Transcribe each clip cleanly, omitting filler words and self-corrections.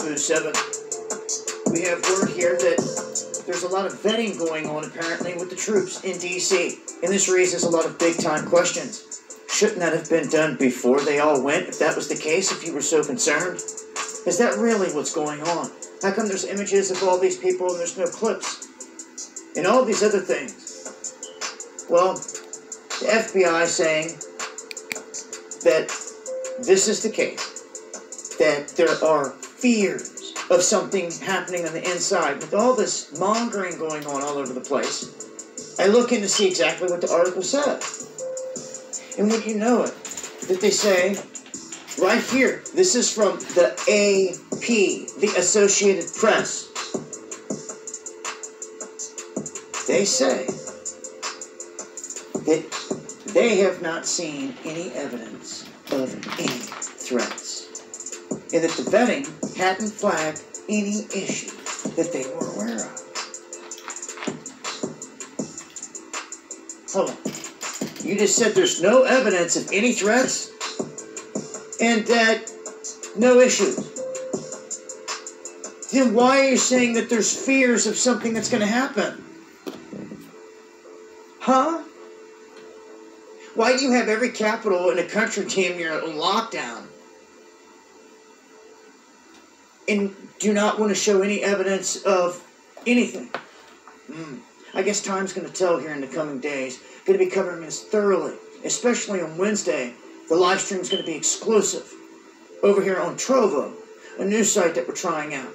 Booze 7. We have word here that there's a lot of vetting going on, apparently, with the troops in D.C., and this raises a lot of big-time questions. Shouldn't that have been done before they all went, if that was the case, if you were so concerned? Is that really what's going on? How come there's images of all these people and there's no clips? And all these other things. Well, the FBI saying that this is the case, that there are fears of something happening on the inside. With all this mongering going on all over the place, I look in to see exactly what the article says. And wouldn't you know it, that they say, right here, this is from the AP, the Associated Press. They say that they have not seen any evidence of any threats, and that the vetting hadn't flagged any issue that they were aware of. Hold on. You just said there's no evidence of any threats, and that no issues. Then why are you saying that there's fears of something that's going to happen? Huh? Why do you have every capital in the country damn near on lockdown? And do not want to show any evidence of anything? I guess time's going to tell here in the coming days. Going to be covering this thoroughly, especially on Wednesday. The live stream is going to be exclusive over here on Trovo, a news site that we're trying out.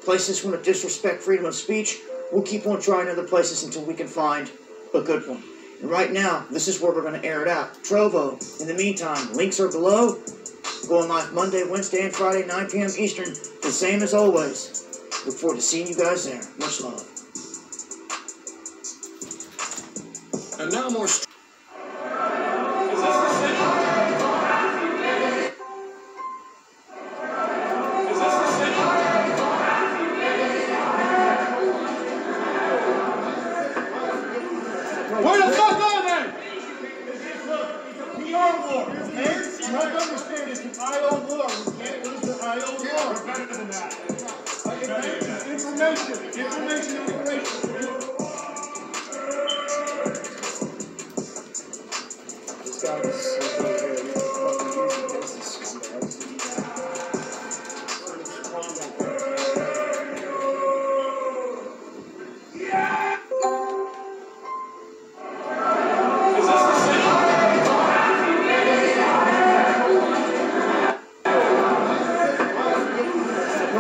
Places want to disrespect freedom of speech, we'll keep on trying other places until we can find a good one. And right now, this is where we're going to air it out. Trovo. In the meantime, links are below. Going live Monday, Wednesday, and Friday, 9 p.m. Eastern. The same as always. Look forward to seeing you guys there. Much love. And now more. Where the fuck are they? Look, it's a PR war, okay? You have to understand it's an IO war. We can't lose the IO war. We're better than that. Information. This guy is so good here. He's fucking using against this scumbag.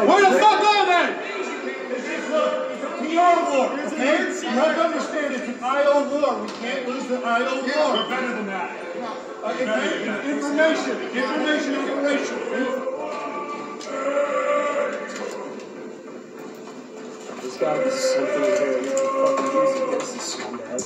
Where the fuck are they? Look, it's a PR war, okay? You have to understand it's an IO war. We can't lose the IO war. We're better than that. Information. This guy is something here. He's fucking using against this scumbag.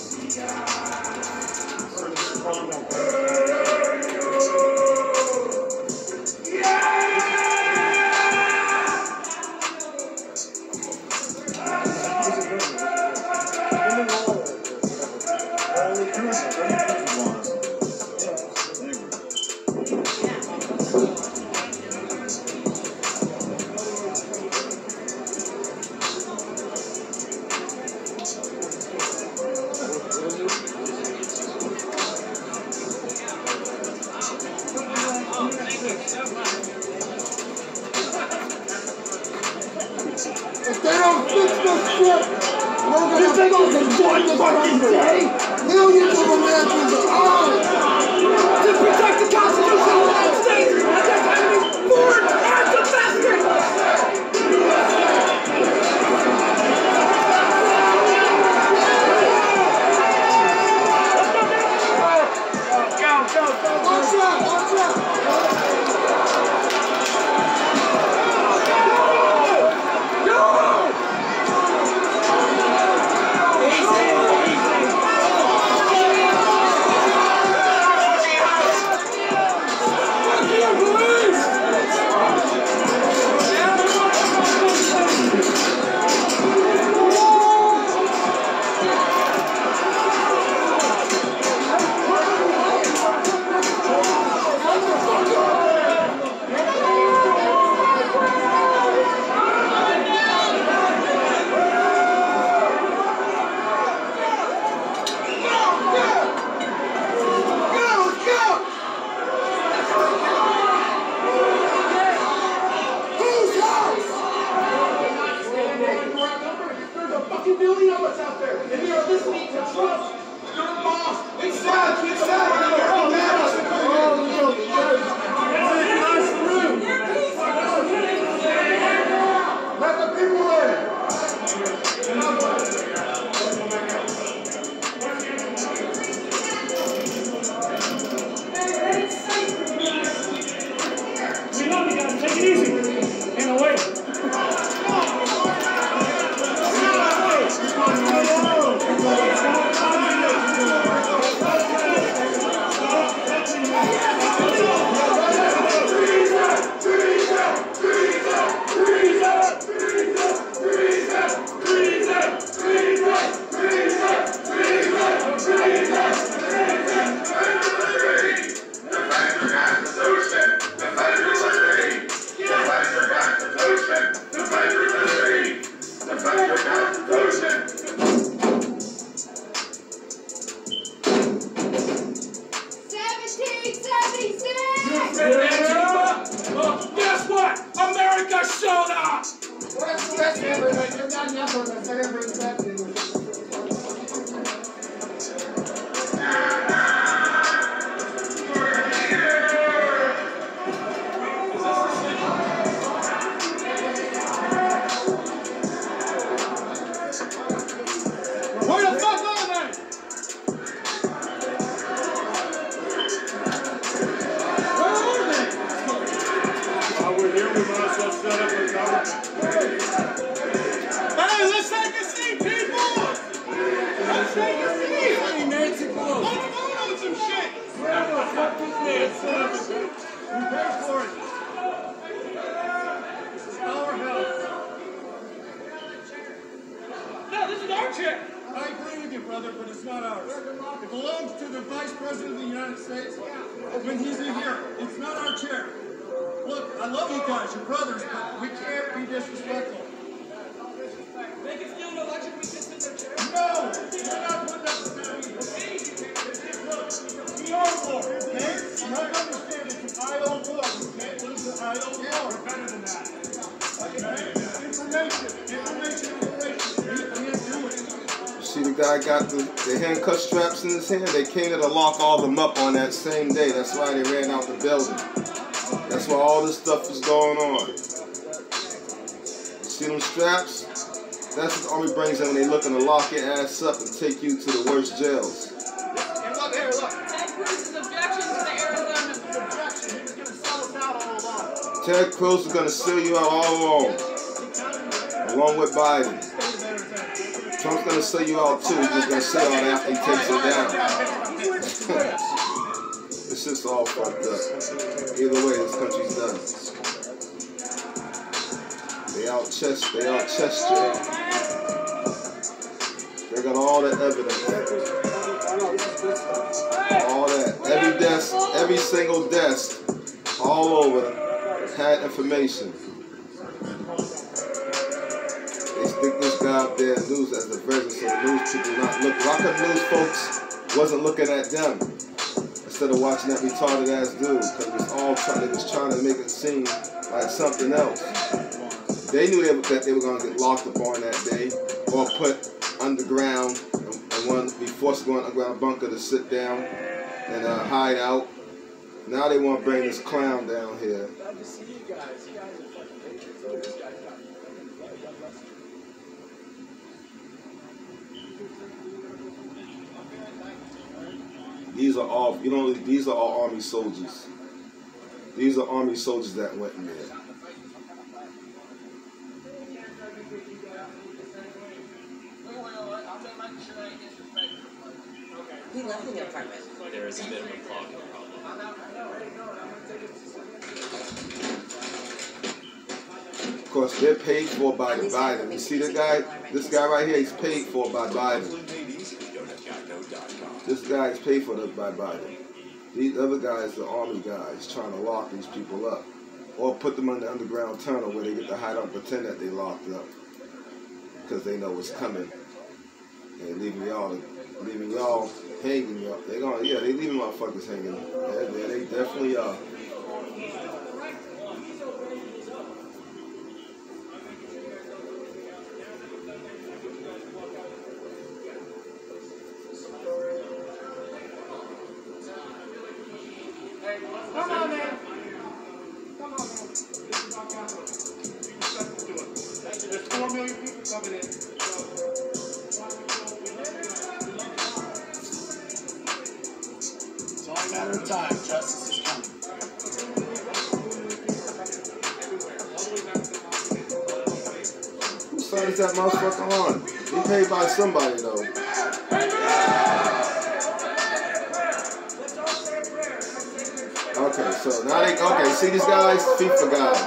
If they don't fix this shit, we're gonna fucking fucking day. Millions of Americans are armed to protect the Constitution of the United States against enemies foreign and domestic. Go. Watch out. Antifa? Well, guess what? America showed up! Where the fuck are they? Where are they? While we're here, we might as well set up a government. Hey, let's take a seat, people! Let's take a seat! Hey, Nancy Pelosi. Hold on with some shit! Where the fuck is this? Set up a seat. You pay for it. This is our house. No, this is our chair. I agree with you, brother, but it's not ours. It belongs to the Vice President of the United States when he's in here. It's not our chair. Look, I love you guys, you're brothers, but we can't be disrespectful. They can steal an election, we just sit their chair. No! You're not putting up with that either. Look, PR war, okay? You don't understand, it's an IO war. We can't lose the IO war. We're better than that. Information. We can't do it. See, the guy got the handcuff straps in his hand. They came to lock all of them up on that same day. That's why they ran out the building. That's why all this stuff is going on. You see them straps? That's what the Army brings in when they looking to lock your ass up and take you to the worst jails. And look here, look. Ted Cruz's objection to the Arizona objection. He was going to sell us out all along. Ted Cruz is going to sell you out all along. Along with Biden. Trump's going to sell you out too. He's just going to sell out after he takes it down. This shit's all fucked up. Either way, this country's done. They out chest you. They got all the evidence. All that. Every desk, every single desk, all over, had information. They stick this guy up there in news as the president so the news people not looking. Why couldn't news folks wasn't looking at them instead of watching that retarded ass dude? Because it was all trying to make it seem like something else. They knew that they were going to get locked up on that day or put underground and be forced to go in an underground bunker to sit down and hide out. Now they want to bring this clown down here. These are all, these are all Army soldiers. These are Army soldiers that went in there. He left in the apartment. There is a bit of a clogging problem. Of course, they're paid for by the Biden. You see the guy? This guy right here, he's paid for by Biden. This guy is paid for by Biden. These other guys, the Army guys, trying to lock these people up. Or put them in the underground tunnel where they get to hide out and pretend that they locked up. Because they know what's coming. And leaving y'all hanging. They leaving motherfuckers hanging. Yeah, they definitely are. Come on, man. Come on, man. There's 4 million people coming in. It's only a matter of time. Justice is coming. Who signs that motherfucker on? He paid by somebody though. Okay, so now see these guys, FIFA guys.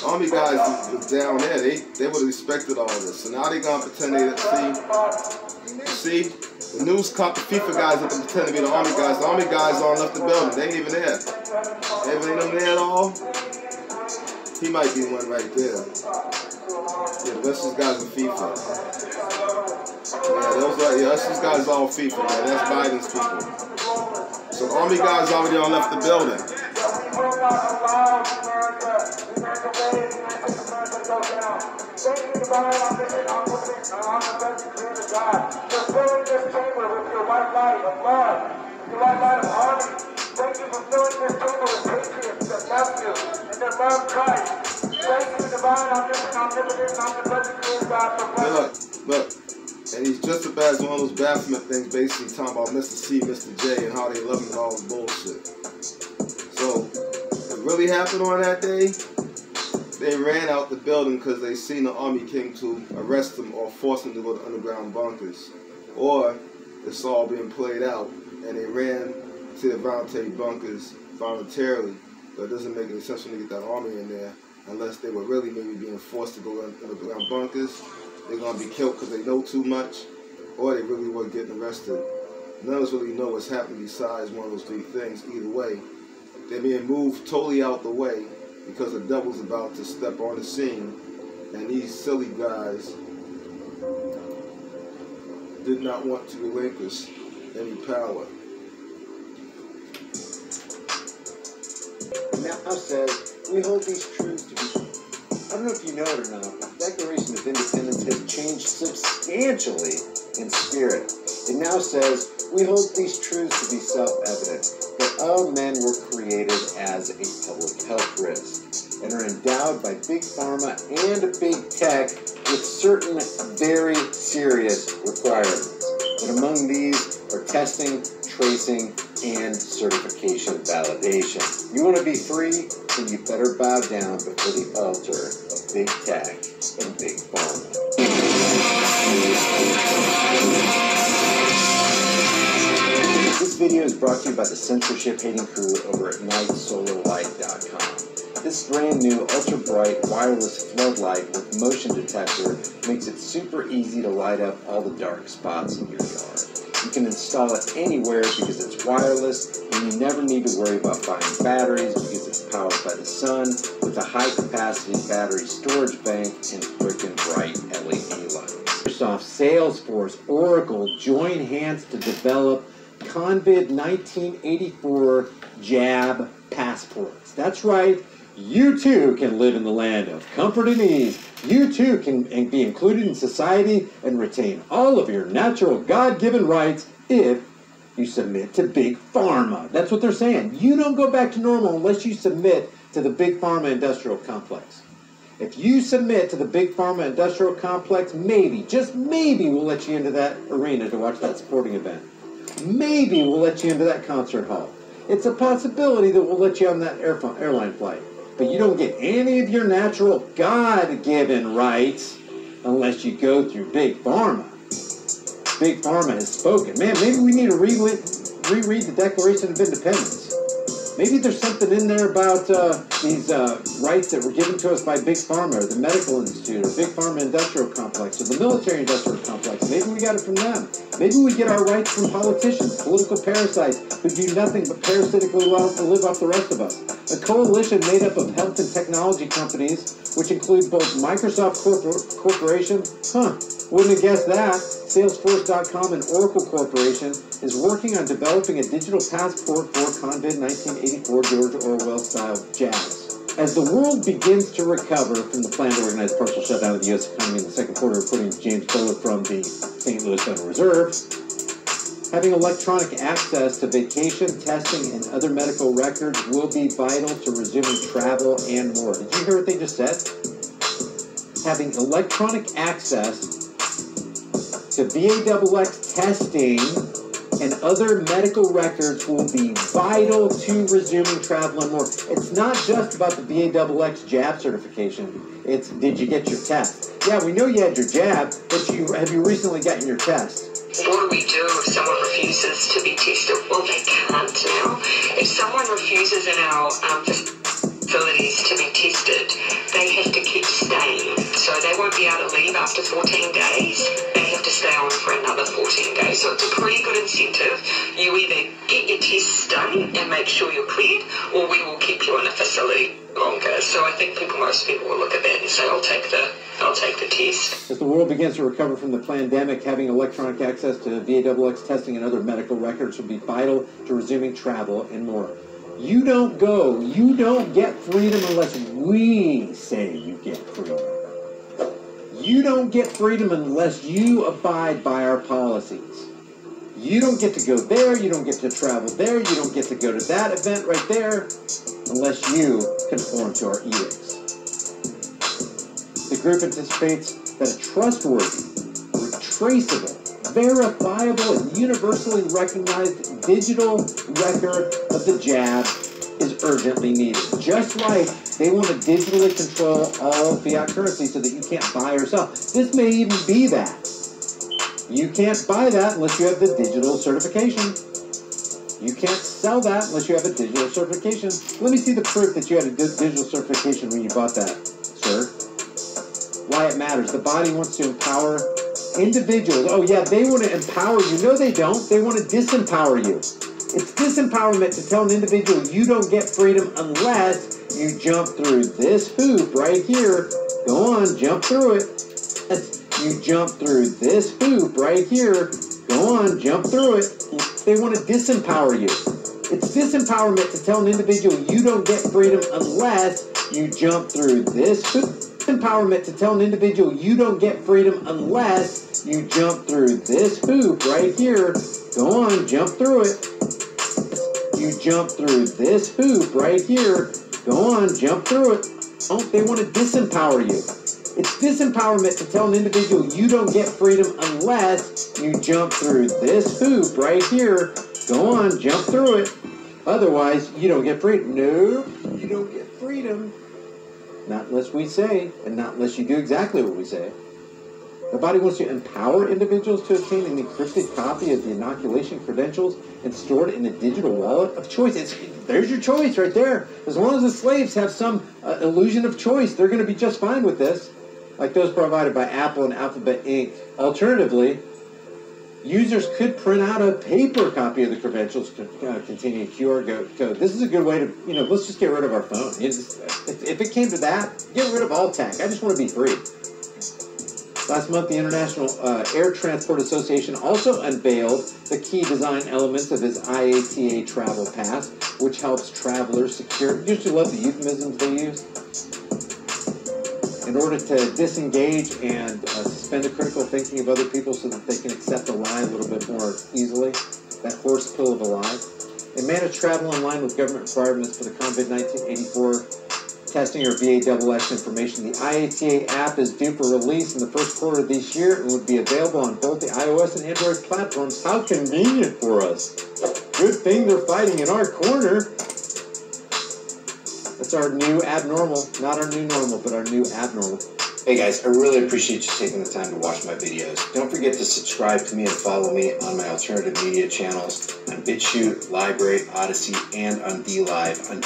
Army guys was down there, they would have respected all this. So now they gonna pretend they see the news caught the FIFA guys that pretend to be the Army guys. The Army guys all left the building. They ain't even there. They ain't them there at all. He might be one right there. Yeah, the rest of these guys are FIFA. Yeah, that's these guys all FIFA, man. That's Biden's people. So So Army guys already all left the building. We will not allow America ways America to go down. Thank you, divine omnipotence, omnipresent creator God, for filling this chamber with your white light of love, your white light of harmony. Thank you for filling this chamber with patriots that love you and that love Christ. Thank you, divine omnipotence, omnipresent creator God, for blessing. Look. And he's just as bad as one of those Baphomet things, basically talking about Mr. C, Mr. J, and how they love him and all this bullshit. So, what really happened on that day, they ran out the building because they seen the Army came to arrest them or force them to go to underground bunkers. Or, it's all being played out, and they ran to the voluntary bunkers voluntarily. But it doesn't make any sense for them to get that Army in there unless they were really maybe being forced to go to underground bunkers. They're going to be killed because they know too much, or they really weren't getting arrested. None of us really know what's happening besides one of those three things. Either way, they're being moved totally out the way because the devil's about to step on the scene, and these silly guys did not want to relinquish any power. Now says, we hold these truths to be, I don't know if you know it or not, but the Declaration of Independence has changed substantially in spirit. It now says, we hold these truths to be self-evident, that all men were created as a public health risk, and are endowed by Big Pharma and Big Tech with certain very serious requirements. And among these are testing, tracing, and certification validation. You want to be free? Then you better bow down before the altar of Big Tech and Big Pharma. This video is brought to you by the censorship-hating crew over at nightsolarlight.com. This brand new ultra-bright wireless floodlight with motion detector makes it super easy to light up all the dark spots in your yard. You can install it anywhere because it's wireless, and you never need to worry about buying batteries because it's powered by the sun with a high-capacity battery storage bank and freaking bright LED lights. Microsoft, Salesforce, Oracle join hands to develop COVID 1984 jab passports. That's right. You too can live in the land of comfort and ease. You too can be included in society and retain all of your natural God-given rights if you submit to Big Pharma. That's what they're saying. You don't go back to normal unless you submit to the Big Pharma industrial complex. If you submit to the Big Pharma industrial complex, maybe, just maybe, we'll let you into that arena to watch that sporting event. Maybe we'll let you into that concert hall. It's a possibility that we'll let you on that airline flight. But you don't get any of your natural God-given rights unless you go through Big Pharma. Big Pharma has spoken. Man, maybe we need to reread the Declaration of Independence. Maybe there's something in there about these rights that were given to us by Big Pharma, or the Medical Institute, or Big Pharma Industrial Complex, or the Military Industrial Complex. Maybe we got it from them. Maybe we get our rights from politicians, political parasites, who do nothing but parasitically live off the rest of us. A coalition made up of health and technology companies, which include both Microsoft Corporation, wouldn't have guessed that, Salesforce.com, and Oracle Corporation, is working on developing a digital passport for COVID 1984 George Orwell-style jabs. As the world begins to recover from the planned organized partial shutdown of the U.S. economy in the second quarter, according to James Bullard from the St. Louis Federal Reserve, having electronic access to vacation, testing, and other medical records will be vital to resuming travel and more. Did you hear what they just said? Having electronic access to VAXX testing and other medical records will be vital to resuming travel and more. It's not just about the VAXX jab certification. It's, did you get your test? Yeah, we know you had your jab, but have you recently gotten your test? What do we do if someone refuses to be tested? Well, they can't now. If someone refuses in our facilities to be tested, they have to keep staying. So they won't be able to leave after 14 days. They have to stay on for another 14 days. So it's a pretty good incentive. You either get your tests done and make sure you're cleared, or we will keep you in a facility longer. So I think most people will look at that and say, I'll take the test. As the world begins to recover from the pandemic, having electronic access to VAXX testing and other medical records will be vital to resuming travel and more. You don't get freedom unless we say you get freedom. You don't get freedom unless you abide by our policies. You don't get to go there, you don't get to travel there, you don't get to go to that event right there unless you conform to our edicts. The group anticipates that a trustworthy, traceable, verifiable, and universally recognized digital record of the jab is urgently needed. Just like they want to digitally control all fiat currency so that you can't buy or sell. This may even be that. You can't buy that unless you have the digital certification. You can't sell that unless you have a digital certification. Let me see the proof that you had a digital certification when you bought that, sir. Why it matters. The body wants to empower individuals. Oh yeah, they want to empower you. No, they don't. They want to disempower you. It's disempowerment to tell an individual you don't get freedom unless you jump through this hoop right here. Go on, jump through it. You jump through this hoop right here. Go on, jump through it. They want to disempower you. It's disempowerment to tell an individual you don't get freedom unless you jump through this hoop. Empowerment to tell an individual you don't get freedom unless you jump through this hoop right here. Go on, jump through it. You jump through this hoop right here. Go on, jump through it. Oh, they want to disempower you. It's disempowerment to tell an individual you don't get freedom unless you jump through this hoop right here. Go on, jump through it. Otherwise, you don't get freedom. No, you don't get freedom. Not unless we say, and not unless you do exactly what we say. The body wants to empower individuals to obtain an encrypted copy of the inoculation credentials and store it in a digital wallet of choice. There's your choice right there. As long as the slaves have some illusion of choice, they're going to be just fine with this, like those provided by Apple and Alphabet Inc. Alternatively, users could print out a paper copy of the credentials containing a QR code. This is a good way to, let's just get rid of our phone. If it came to that, get rid of all tech. I just want to be free. Last month, the International Air Transport Association also unveiled the key design elements of its IATA Travel Pass, which helps travelers secure. Don't you love the euphemisms they use? In order to disengage and suspend the critical thinking of other people so that they can accept a lie a little bit more easily, that horse pill of a lie. And manage travel in line with government requirements for the COVID-19 84 testing or VAXX information. The IATA app is due for release in the first quarter of this year and would be available on both the iOS and Android platforms. How convenient for us. Good thing they're fighting in our corner. That's our new abnormal. Not our new normal, but our new abnormal. Hey guys, I really appreciate you taking the time to watch my videos. Don't forget to subscribe to me and follow me on my alternative media channels on BitChute, LBRY, Odysee, and on DLive. On